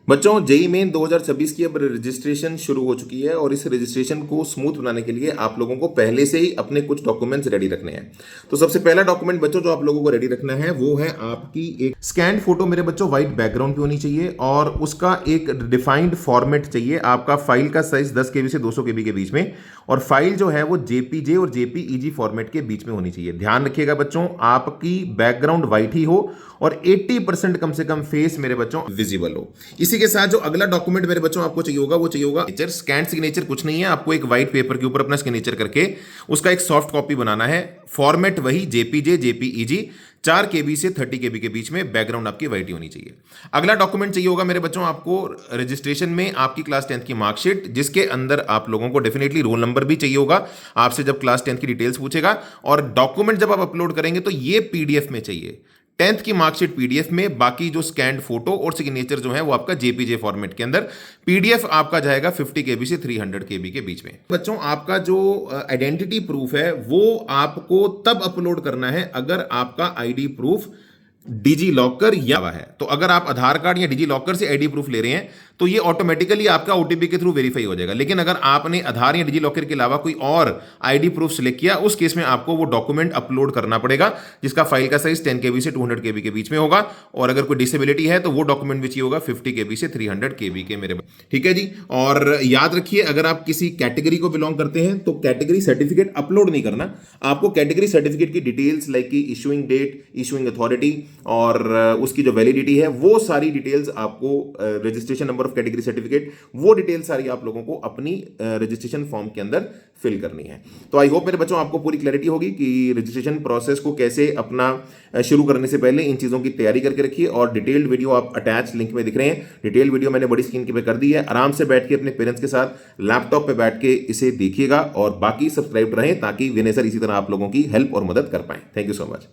बच्चों JEE main 2026 की अब रजिस्ट्रेशन शुरू हो चुकी है और इस रजिस्ट्रेशन को स्मूथ बनाने के लिए आप लोगों को पहले से ही अपने कुछ डॉक्यूमेंट्स रेडी रखने हैं। तो सबसे पहला डॉक्यूमेंट बच्चों जो आप लोगों को रेडी रखना है वो है आपकी एक स्कैन फोटो मेरे बच्चों व्हाइट बैकग्राउंड पे होनी चाहिए और उसका एक डिफाइंड फॉर्मेट चाहिए। आपका फाइल का साइज 10 केबी से 200 केबी के बीच में और फाइल जो है वो जेपीजे और जेपीईजी फॉर्मेट के बीच में होनी चाहिए। ध्यान रखिएगा बच्चों, आपकी बैकग्राउंड व्हाइट ही हो और 80% कम से कम फेस मेरे बच्चों विजिबल हो। इसी के साथ जो अगला डॉक्यूमेंट मेरे बच्चों आपको चाहिए होगा वो चाहिए होगा सिग्नेचर। स्कैन सिग्नेचर कुछ नहीं है, आपको एक व्हाइट पेपर के ऊपर अपना सिग्नेचर करके उसका एक सॉफ्ट कॉपी बनाना है। फॉर्मेट वही जेपीजे जेपीईजी, 4 केबी से 30 केबी के बीच में, बैकग्राउंड आपकी व्हाइट ही होनी चाहिए। अगला डॉक्यूमेंट चाहिए होगा मेरे बच्चों आपको रजिस्ट्रेशन में आपकी क्लास 10th की मार्कशीट, जिसके अंदर आप लोगों को डेफिनेटली रोल नंबर भी चाहिए होगा आपसे जब क्लास 10th की डिटेल्स पूछेगा। और डॉक्यूमेंट जब आप अपलोड करेंगे तो ये पीडीएफ में चाहिए, 10th की मार्कशीट पीडीएफ में, बाकी जो स्कैन्ड फोटो और सिग्नेचर जो है वो आपका जेपीजे फॉर्मेट के अंदर। पीडीएफ आपका जाएगा 50 केबी से 300 केबी के बीच में। बच्चों आपका जो आइडेंटिटी प्रूफ है वो आपको तब अपलोड करना है अगर आपका आईडी प्रूफ डिजी लॉकर या है। तो अगर आप आधार कार्ड या डिजी लॉकर से आईडी प्रूफ ले रहे हैं तो ये ऑटोमेटिकली आपका ओटीपी के थ्रू वेरीफाई हो जाएगा। लेकिन अगर आपने आधार या डिजी लॉकर के अलावा कोई और आईडी प्रूफ सिलेक्ट किया, उस केस में आपको वो डॉक्यूमेंट अपलोड करना पड़ेगा जिसका फाइल का साइज 10 केबी से 200 केबी के बीच में होगा। और अगर कोई डिसेबिलिटी है तो वो डॉक्यूमेंट भी चाहिए होगा 50 केबी से 300 केबी के मेरे। ठीक है जी। और याद रखिए, अगर आप किसी कैटेगरी को बिलोंग करते हैं तो कैटेगरी सर्टिफिकेट अपलोड नहीं करना। आपको कैटेगरी सर्टिफिकेट की डिटेल्स लाइक की इशूइंग डेट, इशूइंग अथॉरिटी और उसकी जो वैलिडिटी है वो सारी डिटेल्स आपको, registration number of category certificate, वो डिटेल सारी आप लोगों को अपनी रजिस्ट्रेशन फॉर्म के अंदर फिल करनी है। तो आई होप मेरे बच्चों आपको पूरी क्लैरिटी होगी कि रजिस्ट्रेशन प्रोसेस को कैसे अपना शुरू करने से पहले इन चीज़ों की तैयारी करके रखिए। और डिटेल्ड वीडियो आप अटैच लिंक में दिख रहे हैं, डिटेल वीडियो मैंने बड़ी स्क्रीन पे कर दी है। आराम से बैठ के अपने पेरेंट्स के साथ लैपटॉप पे बैठ के इसे देखिएगा और बाकी सब्सक्राइब रहें ताकि विनय सर इसी तरह आप लोगों की हेल्प और मदद कर पाएं। Thank you so much.